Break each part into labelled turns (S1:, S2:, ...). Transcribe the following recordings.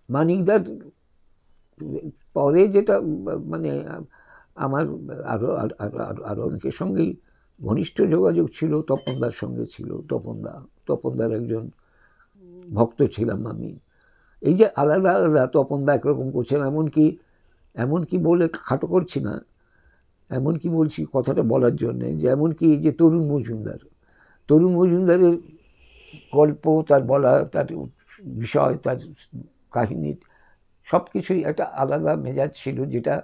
S1: মানিকদার পরে যেটা মানে আমার আরও আরও অনেকের সঙ্গেই ঘনিষ্ঠ যোগাযোগ ছিল, তপনদার সঙ্গে ছিল। তপনদার একজন ভক্ত ছিলাম আমি। এই যে আলাদা আলাদা তপনদা একরকম করছেন, এমনকি বলে খাটো করছি না, এমনকি বলছি কথাটা বলার জন্যে যে এমনকি এই যে তরুণ মজুমদারের গল্প, তার বলা, তার বিষয়, তার কাহিনী সব কিছুই একটা আলাদা মেজাজ ছিল, যেটা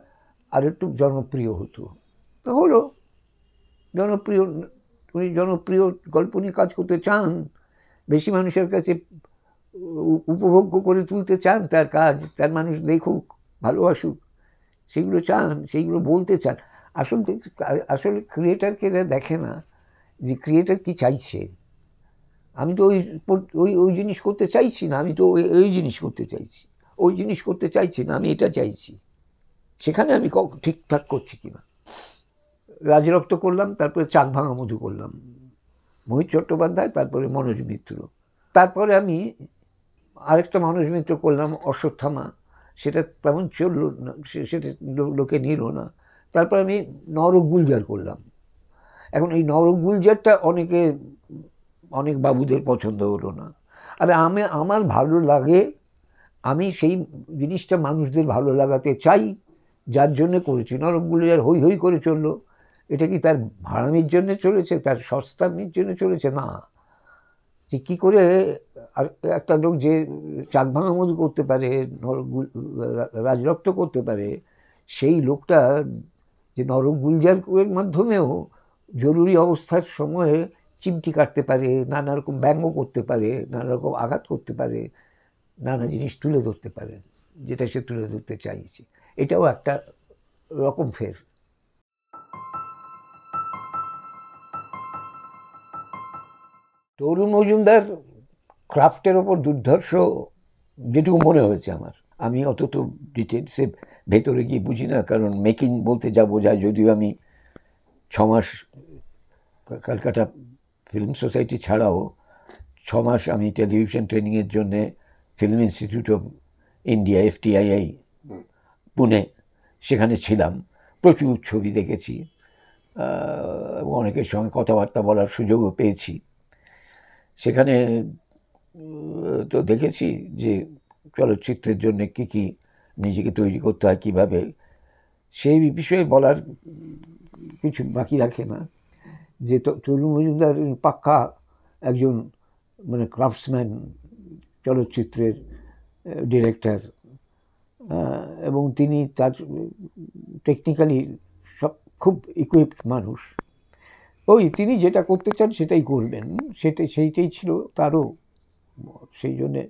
S1: আর একটু জনপ্রিয় হতো। তা হলো জনপ্রিয়, উনি জনপ্রিয় গল্প নিয়ে কাজ করতে চান, বেশি মানুষের কাছে উপভোগ্য করে তুলতে চান তার কাজ, তার মানুষ দেখুক, ভালোবাসুক, সেগুলো চান, সেইগুলো বলতে চান। আসলে ক্রিয়েটারকে এরা দেখে না যে ক্রিয়েটার কি চাইছে। আমি তো ওই জিনিস করতে চাইছি না, আমি তো ওই জিনিস করতে চাইছি, ওই জিনিস করতে চাইছি না, আমি এটা চাইছি। সেখানে আমি ঠিকঠাক করছি কিনা। রাজরক্ত করলাম, তারপরে চাঁদ ভাঙা মধু করলাম, মোহিত চট্টোপাধ্যায়, তারপরে মনোজ মিত্র। তারপরে আমি আরেকটা মনোজ মিত্র করলাম, অশ্বত্থামা, সেটা তেমন চলল না, সেটা লোকে নিল না। তারপর আমি নরক গুলজার করলাম। এখন এই নরক গুলজারটা অনেক বাবুদের পছন্দ হলো না। আর আমার ভালো লাগে, আমি সেই জিনিসটা মানুষদের ভালো লাগাতে চাই, যার জন্যে করেছি। নরক গুলজার হই হই করে চললো। এটা কি তার ভাড়ামির জন্য চলেছে, তার সস্তামির জন্য চলেছে? না। যে কী করে আর একটা লোক যে চাঁদ ভাঙা মধু করতে পারে, রাজরক্ত করতে পারে, সেই লোকটা যে নরক গুলজারের মাধ্যমেও জরুরি অবস্থার সময়ে চিমটি কাটতে পারে, নানা রকম ব্যঙ্গ করতে পারে, নানা রকম আঘাত করতে পারে, নানা জিনিস তুলে ধরতে পারে, যেটা সে তুলে ধরতে চাইছে, এটাও একটা রকম ফের। তরুণ মজুমদার ক্রাফটের ওপর দুর্ধর্ষ, যেটুকু মনে হয়েছে আমার। আমি অত তো ডিটেলসে ভেতরে গিয়ে বুঝি না, কারণ মেকিং বলতে যা বোঝায়, যদিও আমি 6 মাস ক্যালকাটা ফিল্ম সোসাইটি ছাড়াও 6 মাস আমি টেলিভিশন ট্রেনিংয়ের জন্যে film institute of India, FTII, Pune, সেখানে ছিলাম। প্রচুর ছবি দেখেছি, অনেকের সঙ্গে কথাবার্তা বলার সুযোগও পেয়েছি। সেখানে তো দেখেছি যে চলচ্চিত্রের জন্য কী নিজেকে তৈরি করতে হয়, কীভাবে, সেই বিষয়ে বলার কিছু বাকি রাখে না। যে তরুণ মজুমদার পাক্কা একজন মানে ক্রাফটসম্যান, চলচ্চিত্রের ডিরেক্টর, এবং তিনি তার টেকনিক্যালি সব খুব ইকুইপড মানুষ। তিনি যেটা করতে চান সেটাই করবেন, সেইটাই ছিল তারও। সেই জন্যে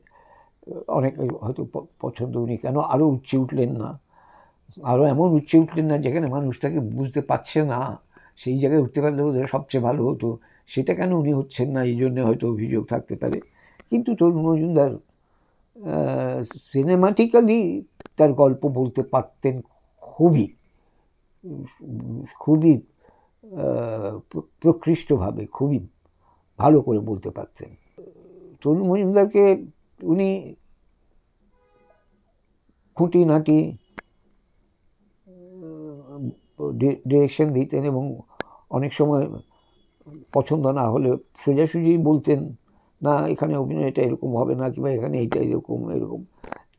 S1: অনেক হয়তো পছন্দ, উনি কেন আরও উচ্চে উঠলেন না, আরও এমন উচ্চে উঠলেন না যেখানে মানুষ তাকে বুঝতে পারছে না, সেই জায়গায় উঠতে পারলে ওদের সবচেয়ে ভালো হতো। সেটা কেন উনি হচ্ছেন না, এই জন্যে হয়তো অভিযোগ থাকতে পারে। কিন্তু তরুণ মজুমদার সিনেমাটিক্যালি তার গল্প বলতে পারতেন খুবই খুবই প্রকৃষ্টভাবে, খুবই ভালো করে বলতে পারতেন। তরুণ মজুমদারকে উনি খুঁটিনাটি ডিরেকশন দিতেন, এবং অনেক সময় পছন্দ না হলে সোজাসুজি বলতেন, না এখানে অভিনয়টা এরকম হবে না, কিংবা এখানে এইটা এরকম।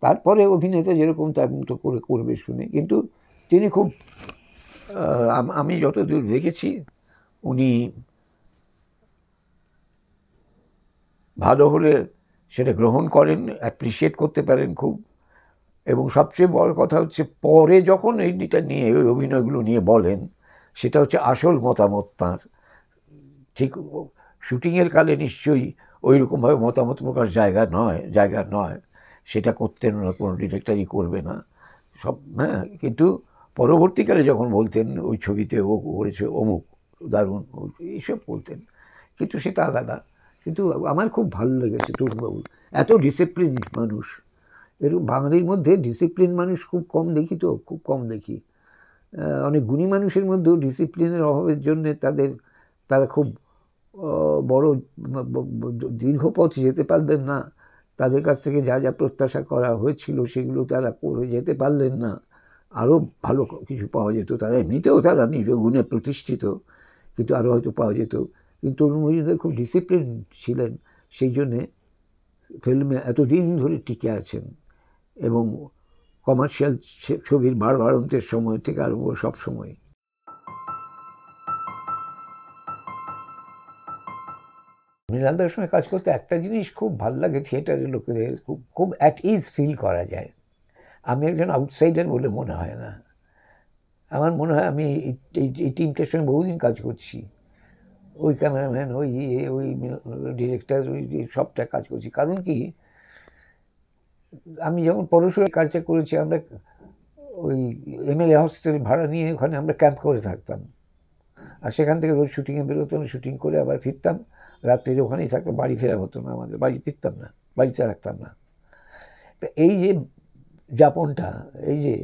S1: তারপরে অভিনেতা যেরকম তার মতো করে করবে শুনে। কিন্তু তিনি খুব, আমি যতদূর দেখেছি, উনি ভালো হলে সেটা গ্রহণ করেন, অ্যাপ্রিসিয়েট করতে পারেন খুব। এবং সবচেয়ে বড় কথা হচ্ছে, পরে যখন এইটা নিয়ে, ওই অভিনয়গুলো নিয়ে বলেন, সেটা হচ্ছে আসল মতামত তাঁর। ঠিক শুটিংয়ের কালে নিশ্চয়ই ওই রকমভাবে মতামত প্রকাশ জায়গা নয়, সেটা করতেন না, কোনো ডিরেক্টরই করবে না সব। হ্যাঁ, কিন্তু পরবর্তীকালে যখন বলতেন ওই ছবিতে ও করেছে অমুক, দারুণ, এইসব বলতেন, কিন্তু সেটা আলাদা। কিন্তু আমার খুব ভালো লেগেছে তরুণবাবু, এত ডিসিপ্লিন মানুষ। বাঙালির মধ্যে ডিসিপ্লিন মানুষ খুব কম দেখি, খুব কম দেখি। অনেক গুণী মানুষের মধ্যেও ডিসিপ্লিনের অভাবের জন্যে তারা খুব বড় দীর্ঘ পথ যেতে পারবেন না, তাদের কাছ থেকে যা যা প্রত্যাশা করা হয়েছিল সেগুলো তারা করে যেতে পারলেন না। আরও ভালো কিছু পাওয়া যেত, তারা এমনিতেও তারা নিজ গুণে প্রতিষ্ঠিত, কিন্তু আরও হয়তো পাওয়া যেত। কিন্তু তরুণ মজুমদার খুব ডিসিপ্লিন ছিলেন, সেই জন্যে ফিল্মে এতদিন ধরে টিকে আছেন এবং কমার্শিয়াল ছবির বাড়বাড়ন্তের সময় থেকে আরম্ভ সব সময়। মৃণালদার সঙ্গে কাজ করতে একটা জিনিস খুব ভালো লাগে, থিয়েটারের লোকেদের খুব খুব অ্যাট ইজ ফিল করা যায়। আমি একজন আউটসাইডার বলে মনে হয় না। আমার মনে হয় আমি এই টিমটার সঙ্গে বহুদিন কাজ করছি, ওই ক্যামেরাম্যান, ওই ডিরেক্টর, ওই সবটা কাজ করছি। কারণ কি, আমি যখন পরশুরার কাজটা করেছি, আমরা ওই MLA হস্টেল ভাড়া নিয়ে ওখানে আমরা ক্যাম্প করে থাকতাম, আর সেখান থেকে রোজ শুটিংয়ে বেরোতাম, শুটিং করে আবার ফিরতাম, রাত্রে ওখানেই থাকতাম, বাড়ি ফেরা হতো না আমাদের, বাড়ি ফিরতাম না, বাড়িতে থাকতাম না। তো এই যে যাপনটা, এই যে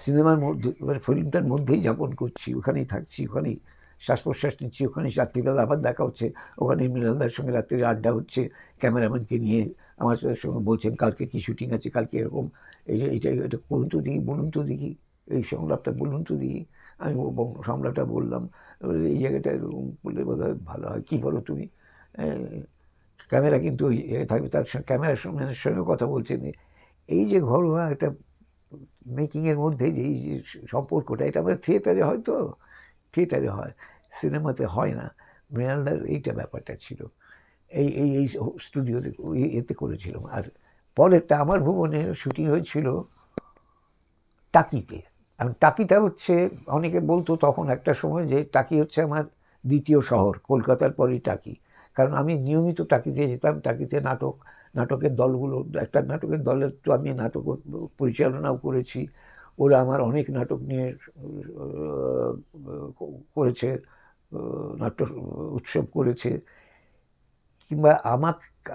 S1: সিনেমার মধ্যে মানে ফিল্মটার মধ্যেই যাপন করছি, ওখানেই থাকছি, ওখানেই শ্বাস প্রশ্বাস নিচ্ছি, ওখানে রাত্রিবেলা আবার দেখা হচ্ছে, ওখানে মৃণালদার সঙ্গে রাত্রির আড্ডা হচ্ছে, ক্যামেরাম্যানকে নিয়ে আমার সঙ্গে বলছেন কালকে কী শুটিং আছে, কালকে এরকম, এটা করুন তো দেখি, বলুন তো দেখি, এই সংলাপটা বলুন তো দেখি। আমি সংলাপটা বললাম, এই জায়গাটা এরকম বললে বোধহয় ভালো হয়, কী বলো তুমি। ক্যামেরা কিন্তু ওই থাকবে, তার সঙ্গে ক্যামেরার সঙ্গে কথা বলছেন। এই যে ঘরোয়া একটা মেকিংয়ের মধ্যে যে এই যে সম্পর্কটা, এটা আমাদের থিয়েটারে হয়তো, থিয়েটারে হয়, সিনেমাতে হয় না। মৃণালদার এইটা ব্যাপারটা ছিল, এই এই এই স্টুডিওতে এতে করেছিলাম। আর পরেরটা আমার ভুবনে শুটিং হয়েছিল টাকিতে। এখন টাকিটা হচ্ছে, অনেকে বলতো তখন একটা সময় যে টাকি হচ্ছে আমার দ্বিতীয় শহর, কলকাতার পরেই টাকি। কারণ আমি নিয়মিত টাকিতে যেতাম, টাকিতে নাটকের দলগুলো, একটা নাটকের দলের তো আমি নাটক পরিচালনাও করেছি, ওরা আমার অনেক নাটক নিয়ে করেছে, নাট্য উৎসব করেছে, কিংবা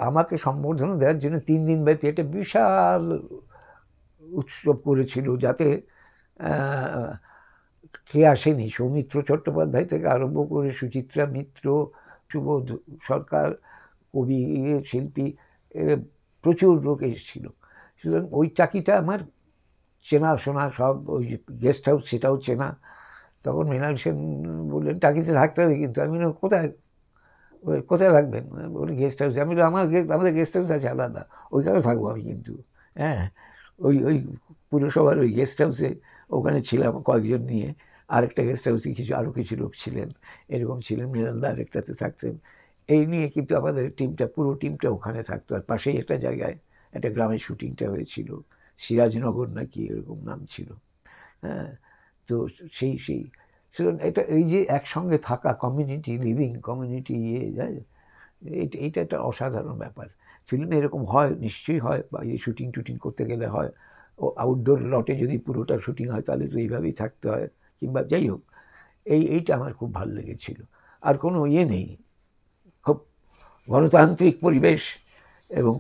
S1: আমাকে সম্বর্ধনা দেওয়ার জন্য 3 দিন ব্যাপী একটা বিশাল উৎসব করেছিল, যাতে কে আসেনি, সৌমিত্র চট্টোপাধ্যায় থেকে আরম্ভ করে সুচিত্রা মিত্র, শুভ সরকার, কবি, শিল্পী, প্রচুর লোক এসেছিল। সুতরাং ওই টাকিটা আমার চেনাশোনা, সব ওই গেস্ট হাউস সেটাও চেনা। তখন মৃণাল সেন বললেন টাকিতে থাকতে হবে, কিন্তু আমি কোথায় রাখবেন, বলি গেস্ট হাউসে। আমি আমাদের গেস্ট হাউস আছে আলাদা, ওইখানে থাকবো আমি কিন্তু। হ্যাঁ, ওই পুরসভার ওই গেস্ট হাউসে ওখানে ছিলাম কয়েকজন নিয়ে, আরেকটা গেস্ট হাউসে আরও কিছু লোক ছিলেন, এরকম ছিলেন। মৃণালদা আরেকটাতে থাকতেন। এই নিয়ে কিন্তু আমাদের পুরো টিমটা ওখানে থাকতো। আর পাশেই একটা জায়গায় একটা গ্রামের শুটিংটা হয়েছিল, সিরাজনগর নাকি এরকম নাম ছিল। হ্যাঁ, তো সেই সুতরাং এই যে একসঙ্গে থাকা, কমিউনিটি, লিভিং কমিউনিটি, এইটা একটা অসাধারণ ব্যাপার। ফিল্মে এরকম হয়, নিশ্চয়ই হয়, বা এই শুটিং টুটিং করতে গেলে হয়। ও আউটডোর লটে যদি পুরোটা শুটিং হয় তাহলে তো এইভাবেই থাকতে হয়, কিংবা যাই হোক, এইটা আমার খুব ভালো লেগেছিল। আর কোনো নেই, খুব গণতান্ত্রিক পরিবেশ এবং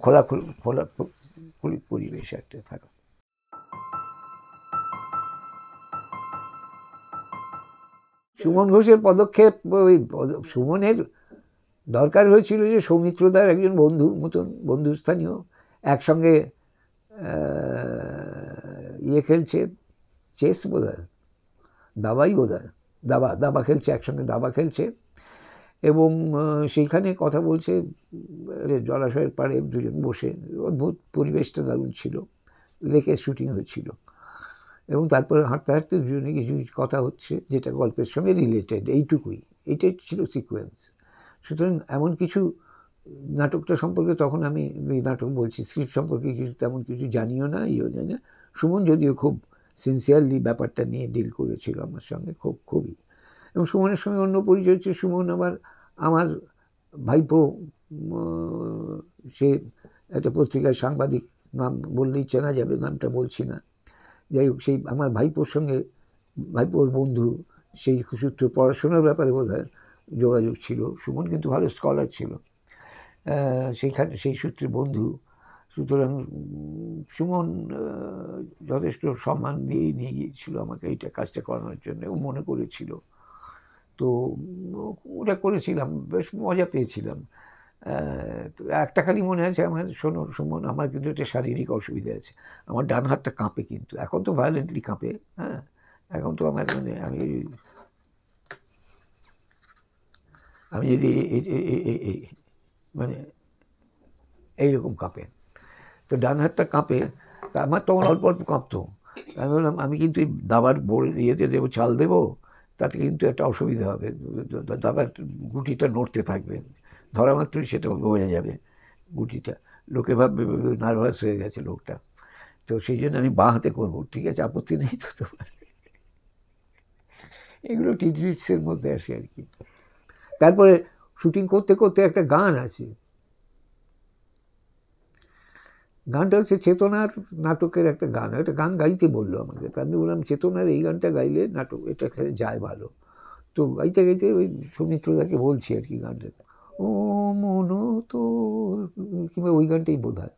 S1: খোলাখুলি পরিবেশ একটা থাকা। সুমন ঘোষের পদক্ষেপ, ওই সুমনের দরকার হয়েছিল যে সৌমিত্রদার একজন বন্ধুর মতন, বন্ধুস্থানীয়, একসঙ্গে খেলছে, চেস বোধহয়, দাবা খেলছে, একসঙ্গে দাবা খেলছে, এবং সেইখানে কথা বলছে জলাশয়ের পাড়ে দুজন বসে। অদ্ভুত পরিবেশটা, দারুণ ছিল। লেকে শুটিং হয়েছিল, এবং তারপরে হাঁটতে হাঁটতে দুজনে কিছু কথা হচ্ছে, যেটা গল্পের সঙ্গে রিলেটেড, এইটাই ছিল সিকোয়েন্স। সুতরাং এমন কিছু, নাটকটা সম্পর্কে তখন আমি নাটক বলছি, স্ক্রিপ্ট সম্পর্কে তেমন কিছু জানিও না, জানি না। সুমন যদিও খুব সিনসিয়ারলি ব্যাপারটা নিয়ে ডিল করেছিল আমার সঙ্গে, খুবই। এবং সুমনের সঙ্গে অন্য পরিচয় হচ্ছে, সুমন আমার ভাইপো, সে একটা পত্রিকার সাংবাদিক, নাম বললেই চেনা যাবে, নামটা বলছি না। যাই হোক, সেই আমার ভাইপোর বন্ধু, সেই সূত্রে পড়াশোনার ব্যাপারে বোধহয় যোগাযোগ ছিল। সুমন কিন্তু ভালো স্কলার ছিল, সেই সূত্রে বন্ধু। সুতরাং সুমন যথেষ্ট সম্মান দিয়েই নিয়ে গিয়েছিল আমাকে এইটা কাজটা করানোর জন্য, ও মনে করেছিল। তো ওটা করেছিলাম, বেশ মজা পেয়েছিলাম। তো একটা খালি মনে আছে আমার, শোনো সুমন, আমার কিন্তু একটা শারীরিক অসুবিধা আছে, আমার ডান হাতটা কাঁপে, কিন্তু এখন তো ভায়োলেন্টলি কাঁপে, হ্যাঁ, এখন তো আমার মানে আমি যদি মানে এইরকম কাঁপে, তো ডান হাতটা কাঁপে, তা আমার তখন অল্প অল্প কাঁপতো। আমি বললাম আমি কিন্তু এই দাবার ইয়েতে দেবো, চাল দেবো, তাতে কিন্তু একটা অসুবিধা হবে, দাবার গুটিটা নড়তে থাকবে, ধরা মাত্রই সেটা বোঝা যাবে গুটিটা, লোকে ভাববে নার্ভাস হয়ে গেছে লোকটা, তো সেই জন্য আমি বাঁ হাতে করবো, ঠিক আছে, আপত্তি নেই তো তোমার? এগুলো টিটরিটসের মধ্যে আসে আর কি। তারপরে শুটিং করতে করতে একটা গান আছে, গানটা হচ্ছে চেতনার নাটকের একটা গান, একটা গান গাইতে বললো আমাকে, তা আমি বললাম চেতনার এই গানটা গাইলে নাটক এটা যায় ভালো। তো গাইতে গাইতে ওই সৌমিত্রদাকে বলছি আর কি গানটা, ও মন তোর, কিংবা ওই গানটাই বোধ হয়,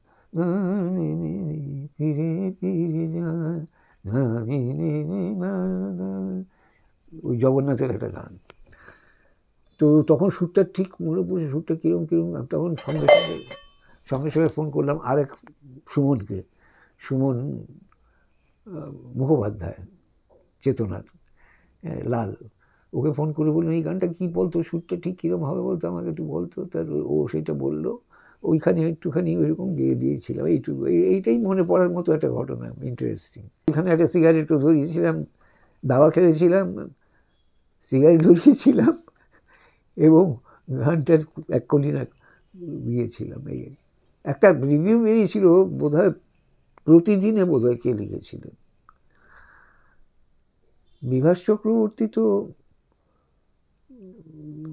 S1: ফিরে ফিরে যায়, ওই জগন্নাথের একটা গান। তো তখন সুরটা ঠিক মনে পড়ছে, সুরটা কীরকম কীরকম, তখন সঙ্গে সঙ্গে সঙ্গে সঙ্গে ফোন করলাম আরেক সুমনকে, সুমন মুখোপাধ্যায়, চেতনার লাল, ওকে ফোন করে বললাম এই গানটা কী বলতো, সুরটা ঠিক কীরকম হবে বলতো, আমাকে একটু বলতো। তার ও সেটা বললো, ওইখানে একটুখানি ওইরকম দিয়ে দিয়েছিলাম, এইটুকু, এইটাই মনে পড়ার মতো একটা ঘটনা, ইন্টারেস্টিং। এখানে একটা সিগারেটও ধরিয়েছিলাম, দাওয়া খেলেছিলাম, সিগারেট ধরিয়েছিলাম, এবং গানটার এক কলিনা গিয়েছিলাম। এই একটা রিভিউ বেরিয়েছিল বোধহয় প্রতিদিনে, বোধহয় কে লিখেছিলেন, বিভাস চক্রবর্তী তো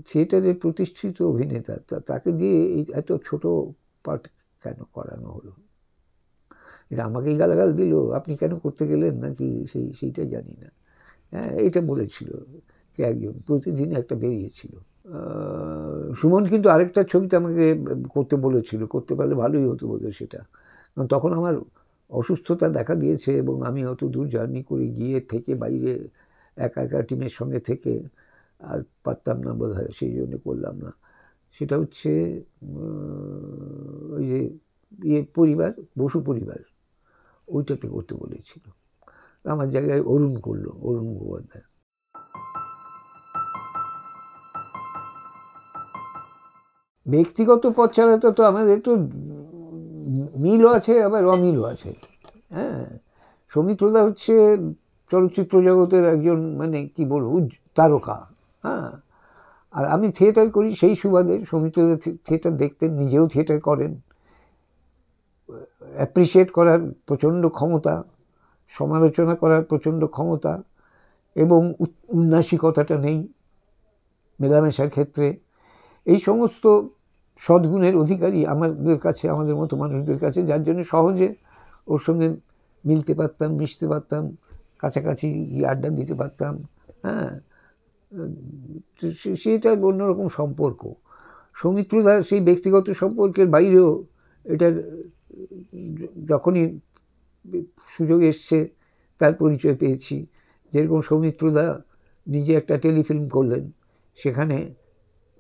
S1: থিয়েটারের প্রতিষ্ঠিত অভিনেতা, তাকে দিয়ে এই এত ছোট পার্ট কেন করানো হলো, এটা আমাকেই গালাগাল দিল, আপনি কেন করতে গেলেন নাকি, সেইটা জানি না। হ্যাঁ, এটা বলেছিল কে একজন, প্রতিদিন একটা বেরিয়েছিল। সুমন কিন্তু আরেকটা ছবিতে আমাকে করতে বলেছিল, করতে পারলে ভালোই হতো বোধহয় সেটা, কারণ তখন আমার অসুস্থতা দেখা দিয়েছে এবং আমি অত দূর জার্নি করে গিয়ে থেকে বাইরে একা একা টিমের সঙ্গে থেকে আর পারতাম না বোধ হয়, সেই জন্য করলাম না। সেটা হচ্ছে ওই যে পরিবার, বসু পরিবার, ওইটাতে করতে বলেছিল, আমার জায়গায় অরুণ করলো, অরুণ মুখোপাধ্যায়। ব্যক্তিগত পথ চালাতে তো আমাদের একটু মিলও আছে আবার অমিলও আছে। হ্যাঁ, সৌমিত্রদা হচ্ছে চলচ্চিত্র জগতের একজন মানে কি বলবো তারকা, হ্যাঁ, আর আমি থিয়েটার করি সেই সুবাদে। সৌমিত্রদা থিয়েটার দেখতেন, নিজেও থিয়েটার করেন, অ্যাপ্রিসিয়েট করার প্রচণ্ড ক্ষমতা, সমালোচনা করার প্রচণ্ড ক্ষমতা, এবং উন্নাসিকতাটা নেই মেলামেশার ক্ষেত্রে। এই সমস্ত সদ্গুণের অধিকারী আমাদের কাছে, আমাদের মতো মানুষদের কাছে, যার জন্য সহজে ওর সঙ্গে মিলতে পারতাম, মিশতে পারতাম, কাছাকাছি গিয়ে আড্ডা দিতে পারতাম। হ্যাঁ, সেটা অন্যরকম সম্পর্ক। সৌমিত্রদা সেই ব্যক্তিগত সম্পর্কের বাইরেও এটার যখনই সুযোগ এসছে তার পরিচয় পেয়েছি। যেরকম সৌমিত্রদা নিজে একটা টেলিফিল্ম করলেন, সেখানে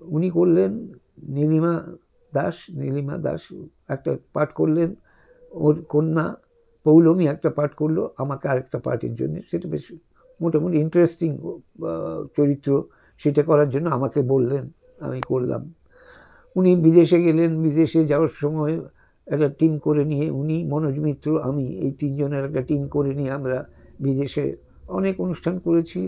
S1: উনি করলেন নীলিমা দাস একটা পাঠ করলেন, ওর কন্যা পৌলমী একটা পাঠ করলো, আমাকে আরেকটা পার্টের জন্য, সেটা বেশ মোটামুটি ইন্টারেস্টিং চরিত্র, সেটা করার জন্য আমাকে বললেন, আমি করলাম। উনি বিদেশে গেলেন, বিদেশে যাওয়ার সময় একটা টিম করে নিয়ে, উনি, মনোজ মিত্র, আমি, এই তিনজনের একটা টিম করে নিয়ে আমরা বিদেশে অনেক অনুষ্ঠান করেছি,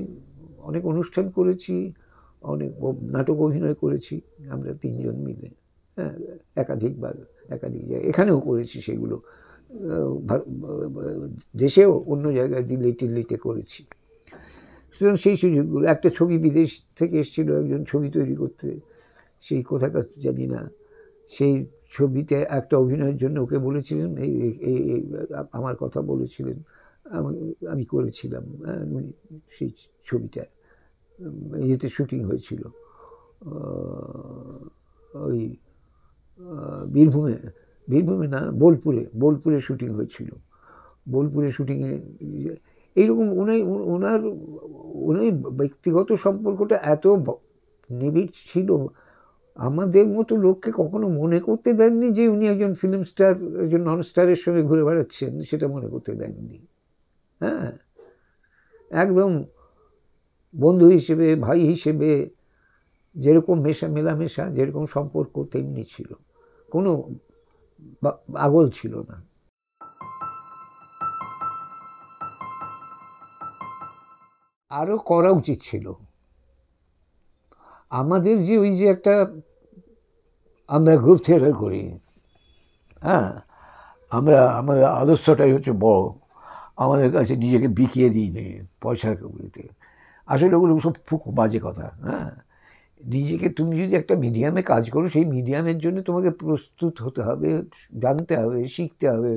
S1: অনেক নাটক অভিনয় করেছি আমরা তিনজন মিলে। হ্যাঁ, একাধিক জায়গায়, এখানেও করেছি সেগুলো, দেশেও অন্য জায়গায় দিল্লিতে করেছি। সুতরাং সেই সুযোগগুলো, একটা ছবি বিদেশ থেকে এসেছিলো একজন ছবি তৈরি করতে, সেই কোথাকার জানি না, সেই ছবিতে একটা অভিনয়ের জন্য ওকে বলেছিলেন, আমার কথা বলেছিলেন, আমি করেছিলাম। সেই ছবিটা ইয়েতে শুটিং হয়েছিল, ওই বীরভূমে না, বোলপুরে শুটিং হয়েছিল। বোলপুরে শুটিংয়ে এইরকম ওনার ব্যক্তিগত সম্পর্কটা এত নিবিড় ছিল, আমাদের মতো লোককে কখনো মনে করতে দেননি যে উনি একজন ফিল্ম স্টার, একজন নন স্টারের সঙ্গে ঘুরে বেড়াচ্ছেন, সেটা মনে করতে দেননি। হ্যাঁ, একদম বন্ধু হিসেবে, ভাই হিসেবে যেরকম মেলামেশা, যেরকম সম্পর্ক তেমনি ছিল, কোনো আগল ছিল না। আরও করা উচিত ছিল আমাদের, যে ওই যে একটা আমরা গ্রুপ থিয়েটার করি, হ্যাঁ, আমাদের আদর্শটাই হচ্ছে বড়, আমাদের কাছে নিজেকে বিকিয়ে দিই নে পয়সার কবিতে, আসলে ওগুলো সব বাজে কথা। হ্যাঁ, নিজেকে তুমি যদি একটা মিডিয়ামে কাজ করো, সেই মিডিয়ামের জন্য তোমাকে প্রস্তুত হতে হবে, জানতে হবে, শিখতে হবে,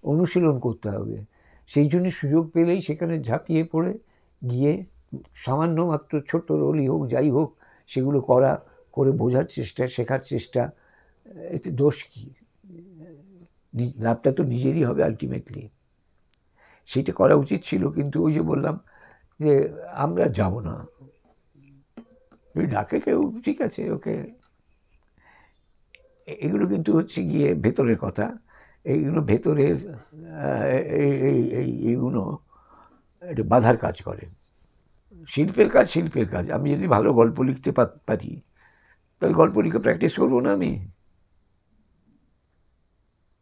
S1: অনুশীলন করতে হবে। সেই জন্য সুযোগ পেলেই সেখানে ঝাঁপিয়ে পড়ে গিয়ে সামান্য মাত্র ছোট্ট রোলই হোক, যাই হোক, সেগুলো করে বোঝার চেষ্টা, শেখার চেষ্টা, এতে দোষ কী? লাভটা তো নিজেরই হবে আলটিমেটলি। সেইটা করা উচিত ছিল, কিন্তু ওই যে বললাম যে আমরা যাব না, ওই ডাকে কেউ, ঠিক আছে, ওকে। এগুলো কিন্তু হচ্ছে গিয়ে ভেতরের কথা, এইগুলো ভেতরের এইগুলো একটু বাধার কাজ করে। শিল্পের কাজ শিল্পের কাজ। আমি যদি ভালো গল্প লিখতে পারি, তাহলে গল্প লিখে প্র্যাকটিস করবো না? আমি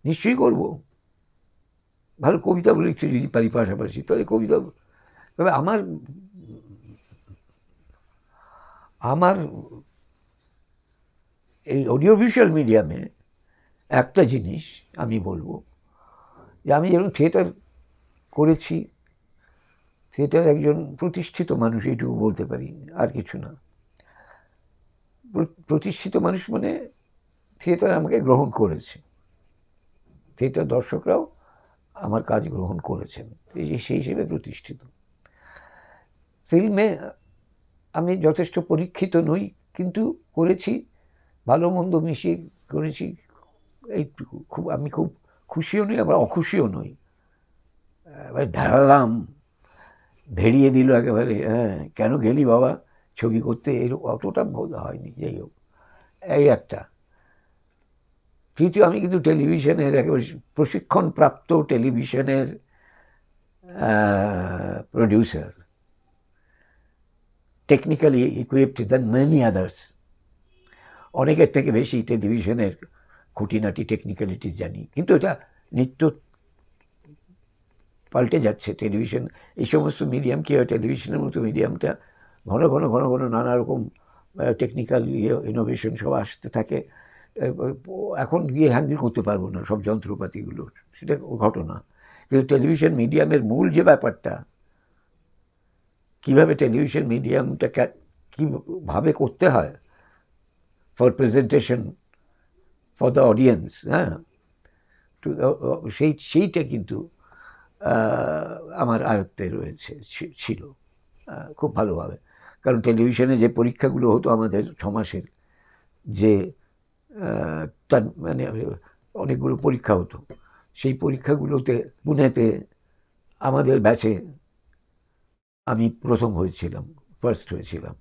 S1: নিশ্চয়ই করব। ভালো কবিতা লিখতে যদি পারি পাশাপাশি, তাহলে কবিতা। তবে আমার আমার এই অডিও ভিজুয়াল মিডিয়ামে একটা জিনিস আমি বলবো, যে আমি যেরকম থিয়েটার করেছি, থিয়েটার একজন প্রতিষ্ঠিত মানুষ, এইটুকু বলতে পারি, আর কিছু না। প্রতিষ্ঠিত মানুষ মানে থিয়েটার আমাকে গ্রহণ করেছে, থিয়েটার দর্শকরাও আমার কাজ গ্রহণ করেছেন, সেই হিসেবে প্রতিষ্ঠিত। ফিল্মে আমি যথেষ্ট পরীক্ষিত নই, কিন্তু করেছি, ভালো মন্দ মিশিয়ে করেছি, এইটুকু। আমি খুব খুশিও নই, আবার অখুশিও নই। এবার দাঁড়ালাম, ভেড়িয়ে দিল একেবারে, হ্যাঁ, কেন গেলি বাবা ছবি করতে, এরকম অতটা বোধ হয়নি। যাই হোক, এই একটা। তৃতীয়, আমি কিন্তু টেলিভিশনের একেবারে প্রশিক্ষণপ্রাপ্ত টেলিভিশনের producer, technically equipped than many others. অনেকের থেকে বেশি টেলিভিশনের খুঁটিনাটি টেকনিক্যালিটিস জানি, কিন্তু এটা নিত্য পাল্টে যাচ্ছে। টেলিভিশন, এই সমস্ত মিডিয়াম কী হয়, টেলিভিশনের মতো মিডিয়ামটা ঘন ঘন ঘন ঘন নানা রকম টেকনিক্যাল ইনোভেশন সব আসতে থাকে। এখন গিয়ে হ্যান্ডেল করতে পারবো না সব যন্ত্রপাতিগুলো, সেটা ঘটনা। কিন্তু টেলিভিশন মিডিয়ামের মূল যে ব্যাপারটা, কীভাবে টেলিভিশন মিডিয়ামটা কীভাবে করতে হয় for presentation, for the audience, হ্যাঁ, সেইটা কিন্তু আমার আয়ত্তে রয়েছে, ছিল খুব ভালোভাবে। কারণ টেলিভিশনে যে পরীক্ষাগুলো হতো আমাদের 6 মাসের, যে তার মানে অনেকগুলো পরীক্ষা হতো, সেই পরীক্ষাগুলোতে পুনেতে আমাদের ব্যাচে আমি প্রথম হয়েছিলাম, ফার্স্ট হয়েছিলাম।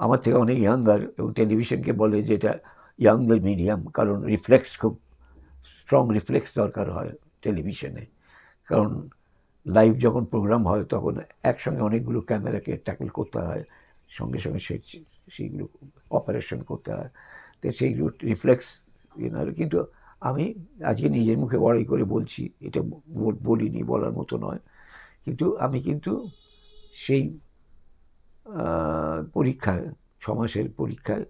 S1: আমার থেকে অনেক ইয়াঙ্গার, এবং টেলিভিশনকে বলে যে এটা ইয়াংদের মিডিয়াম, কারণ রিফ্লেক্স, খুব স্ট্রং রিফ্লেক্স দরকার হয় টেলিভিশনে। কারণ লাইভ যখন প্রোগ্রাম হয়, তখন একসঙ্গে অনেকগুলো ক্যামেরাকে ট্যাকল করতে হয়, সঙ্গে সঙ্গে সেইগুলো অপারেশন করতে হয়, তো সেইগুলো রিফ্লেক্স কিন্তু আমি আজকে নিজের মুখে বড়াই করে বলছি, এটা বলিনি, বলার মতো নয়, কিন্তু আমি কিন্তু সেই পরীক্ষায়, 6 মাসের পরীক্ষায়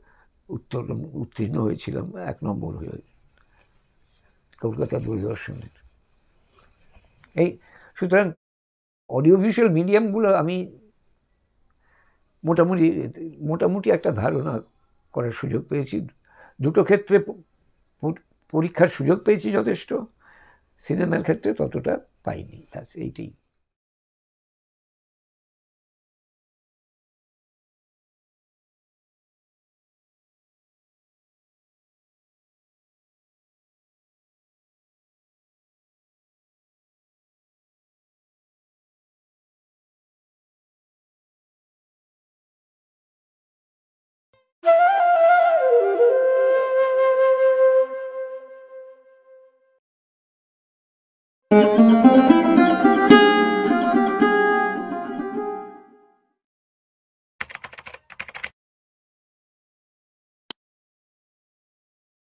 S1: উত্তীর্ণ হয়েছিলাম 1 নম্বর হয়ে, কলকাতা দূরদর্শনের। এই সুতরাং অডিও ভিজুয়াল মিডিয়ামগুলো আমি মোটামুটি মোটামুটি একটা ধারণা করার সুযোগ পেয়েছি। দুটো ক্ষেত্রে পরীক্ষার সুযোগ পেয়েছি যথেষ্ট, সিনেমার ক্ষেত্রে ততটা পাইনি, ব্যাস এইটাই।
S2: Thank you.